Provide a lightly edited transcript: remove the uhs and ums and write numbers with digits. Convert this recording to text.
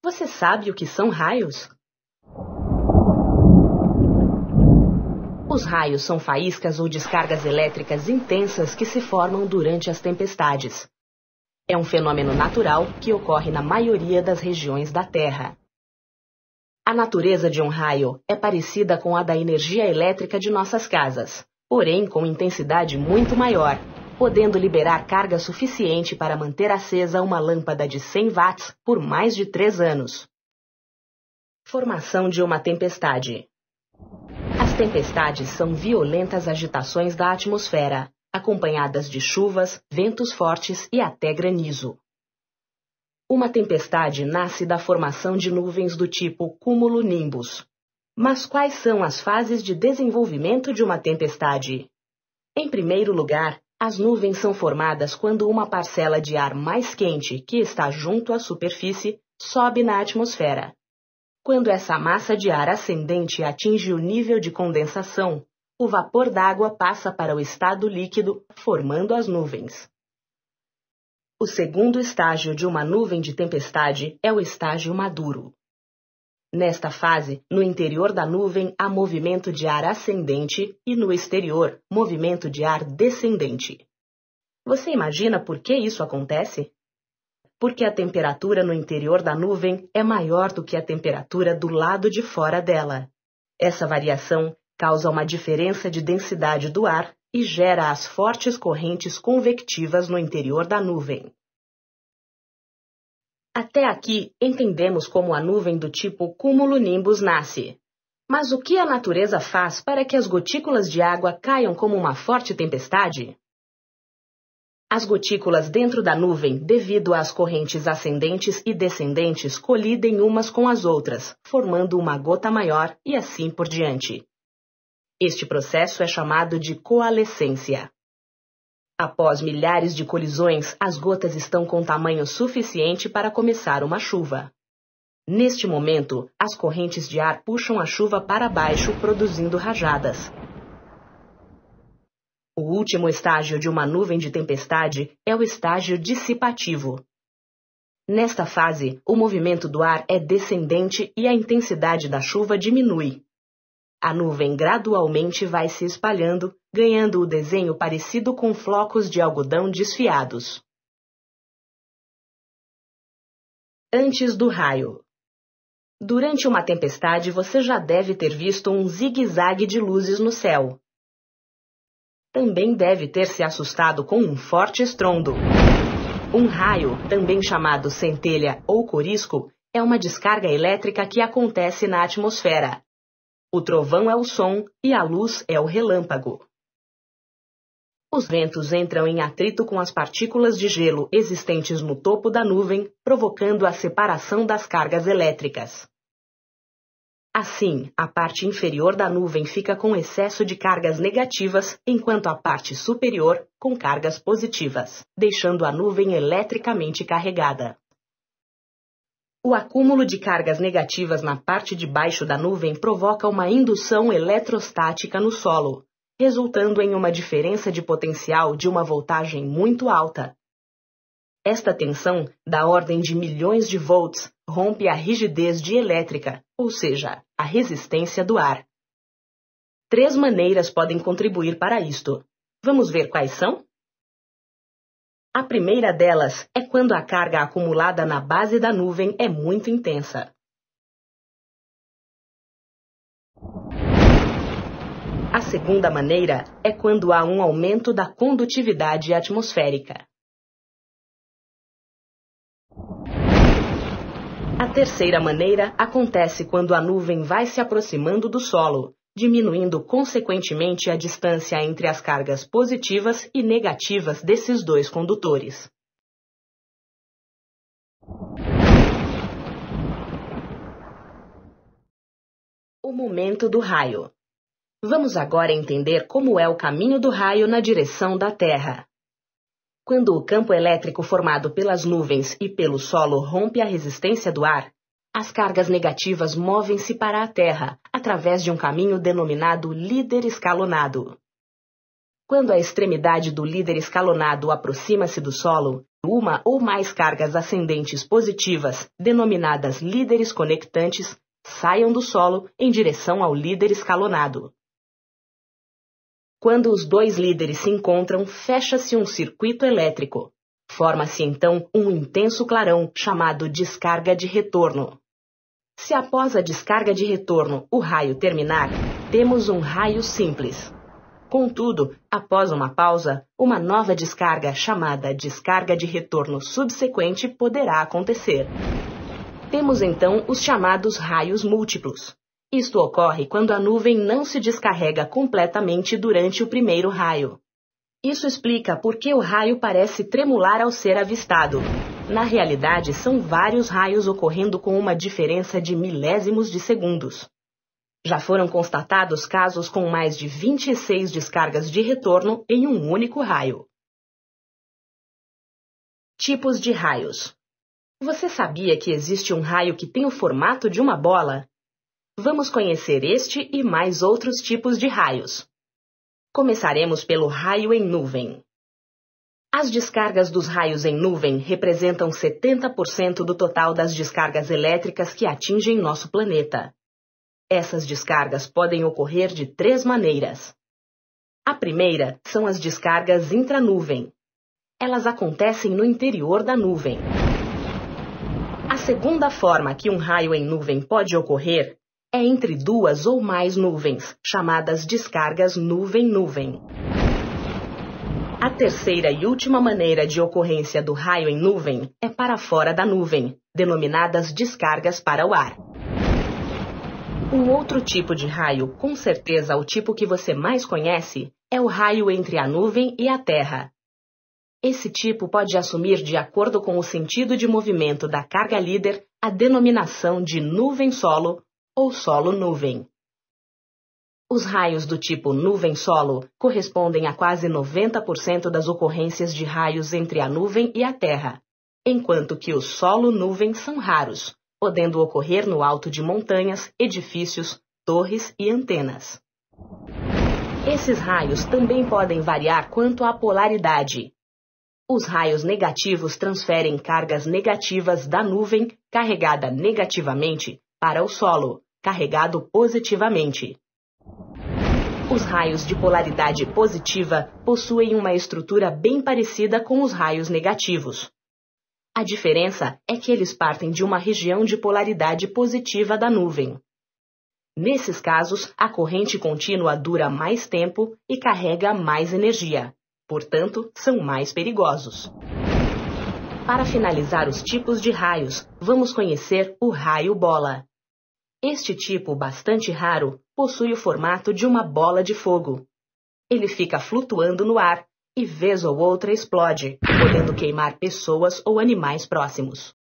Você sabe o que são raios? Os raios são faíscas ou descargas elétricas intensas que se formam durante as tempestades. É um fenômeno natural que ocorre na maioria das regiões da Terra. A natureza de um raio é parecida com a da energia elétrica de nossas casas, porém com intensidade muito maior, podendo liberar carga suficiente para manter acesa uma lâmpada de 100 watts por mais de 3 anos. Formação de uma tempestade. As tempestades são violentas agitações da atmosfera, acompanhadas de chuvas, ventos fortes e até granizo. Uma tempestade nasce da formação de nuvens do tipo cumulonimbus. Mas quais são as fases de desenvolvimento de uma tempestade? Em primeiro lugar, as nuvens são formadas quando uma parcela de ar mais quente, que está junto à superfície, sobe na atmosfera. Quando essa massa de ar ascendente atinge o nível de condensação, o vapor d'água passa para o estado líquido, formando as nuvens. O segundo estágio de uma nuvem de tempestade é o estágio maduro. Nesta fase, no interior da nuvem há movimento de ar ascendente e no exterior, movimento de ar descendente. Você imagina por que isso acontece? Porque a temperatura no interior da nuvem é maior do que a temperatura do lado de fora dela. Essa variação causa uma diferença de densidade do ar e gera as fortes correntes convectivas no interior da nuvem. Até aqui, entendemos como a nuvem do tipo cumulonimbus nasce. Mas o que a natureza faz para que as gotículas de água caiam como uma forte tempestade? As gotículas dentro da nuvem, devido às correntes ascendentes e descendentes, colidem umas com as outras, formando uma gota maior e assim por diante. Este processo é chamado de coalescência. Após milhares de colisões, as gotas estão com tamanho suficiente para começar uma chuva. Neste momento, as correntes de ar puxam a chuva para baixo, produzindo rajadas. O último estágio de uma nuvem de tempestade é o estágio dissipativo. Nesta fase, o movimento do ar é descendente e a intensidade da chuva diminui. A nuvem gradualmente vai se espalhando, ganhando o desenho parecido com flocos de algodão desfiados. Antes do raio. Durante uma tempestade, você já deve ter visto um zigue-zague de luzes no céu. Também deve ter se assustado com um forte estrondo. Um raio, também chamado centelha ou corisco, é uma descarga elétrica que acontece na atmosfera. O trovão é o som e a luz é o relâmpago. Os ventos entram em atrito com as partículas de gelo existentes no topo da nuvem, provocando a separação das cargas elétricas. Assim, a parte inferior da nuvem fica com excesso de cargas negativas, enquanto a parte superior com cargas positivas, deixando a nuvem eletricamente carregada. O acúmulo de cargas negativas na parte de baixo da nuvem provoca uma indução eletrostática no solo, resultando em uma diferença de potencial de uma voltagem muito alta. Esta tensão, da ordem de milhões de volts, rompe a rigidez dielétrica, ou seja, a resistência do ar. 3 maneiras podem contribuir para isto. Vamos ver quais são? A primeira delas é quando a carga acumulada na base da nuvem é muito intensa. A segunda maneira é quando há um aumento da condutividade atmosférica. A terceira maneira acontece quando a nuvem vai se aproximando do solo, diminuindo consequentemente a distância entre as cargas positivas e negativas desses dois condutores. O momento do raio. Vamos agora entender como é o caminho do raio na direção da Terra. Quando o campo elétrico formado pelas nuvens e pelo solo rompe a resistência do ar, as cargas negativas movem-se para a Terra, através de um caminho denominado líder escalonado. Quando a extremidade do líder escalonado aproxima-se do solo, uma ou mais cargas ascendentes positivas, denominadas líderes conectantes, saiam do solo em direção ao líder escalonado. Quando os dois líderes se encontram, fecha-se um circuito elétrico. Forma-se então um intenso clarão chamado descarga de retorno. Se após a descarga de retorno o raio terminar, temos um raio simples. Contudo, após uma pausa, uma nova descarga chamada descarga de retorno subsequente poderá acontecer. Temos então os chamados raios múltiplos. Isto ocorre quando a nuvem não se descarrega completamente durante o primeiro raio. Isso explica por que o raio parece tremular ao ser avistado. Na realidade, são vários raios ocorrendo com uma diferença de milésimos de segundos. Já foram constatados casos com mais de 26 descargas de retorno em um único raio. Tipos de raios. Você sabia que existe um raio que tem o formato de uma bola? Vamos conhecer este e mais outros tipos de raios. Começaremos pelo raio em nuvem. As descargas dos raios em nuvem representam 70% do total das descargas elétricas que atingem nosso planeta. Essas descargas podem ocorrer de 3 maneiras. A primeira são as descargas intranuvem. Elas acontecem no interior da nuvem. A segunda forma que um raio em nuvem pode ocorrer é entre 2 ou mais nuvens, chamadas descargas nuvem-nuvem. A terceira e última maneira de ocorrência do raio em nuvem é para fora da nuvem, denominadas descargas para o ar. Um outro tipo de raio, com certeza o tipo que você mais conhece, é o raio entre a nuvem e a Terra. Esse tipo pode assumir, de acordo com o sentido de movimento da carga líder, a denominação de nuvem-solo ou solo-nuvem. Os raios do tipo nuvem-solo correspondem a quase 90% das ocorrências de raios entre a nuvem e a Terra, enquanto que os solo-nuvem são raros, podendo ocorrer no alto de montanhas, edifícios, torres e antenas. Esses raios também podem variar quanto à polaridade. Os raios negativos transferem cargas negativas da nuvem, carregada negativamente, para o solo, carregado positivamente. Os raios de polaridade positiva possuem uma estrutura bem parecida com os raios negativos. A diferença é que eles partem de uma região de polaridade positiva da nuvem. Nesses casos, a corrente contínua dura mais tempo e carrega mais energia. Portanto, são mais perigosos. Para finalizar os tipos de raios, vamos conhecer o raio bola. Este tipo, bastante raro, possui o formato de uma bola de fogo. Ele fica flutuando no ar e, vez ou outra, explode, podendo queimar pessoas ou animais próximos.